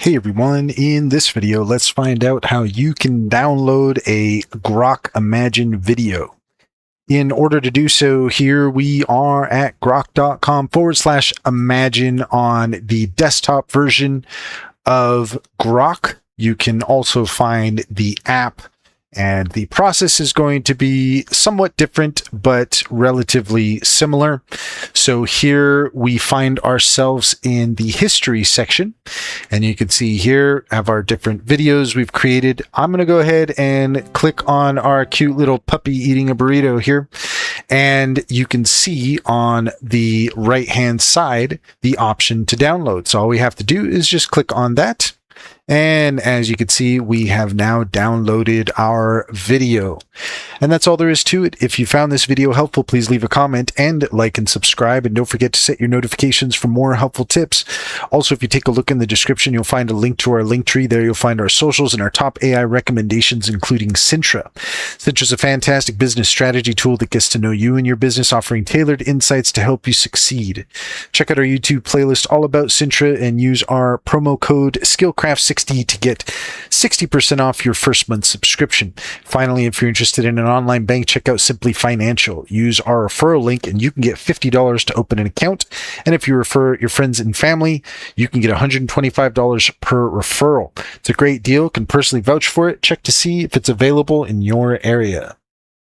Hey everyone, in this video, let's find out how you can download a Grok Imagine video. In order to do so, here we are at grok.com/imagine on the desktop version of Grok. You can also find the app, and the process is going to be somewhat different, but relatively similar. So here we find ourselves in the history section, and you can see here have our different videos we've created. I'm going to go ahead and click on our cute little puppy eating a burrito here. And you can see on the right hand side the option to download. So all we have to do is just click on that. And as you can see, we have now downloaded our video. And that's all there is to it. If you found this video helpful, please leave a comment and like and subscribe. And don't forget to set your notifications for more helpful tips. Also, if you take a look in the description, you'll find a link to our link tree. There you'll find our socials and our top AI recommendations, including Cintra. Cintra is a fantastic business strategy tool that gets to know you and your business, offering tailored insights to help you succeed. Check out our YouTube playlist all about Cintra and use our promo code SKILLCRAFT60 to get 60% off your first month subscription. Finally, if you're interested in an online bank, check out Simply Financial. Use our referral link and you can get $50 to open an account. And if you refer your friends and family, you can get $125 per referral. It's a great deal. Can personally vouch for it. Check to see if it's available in your area.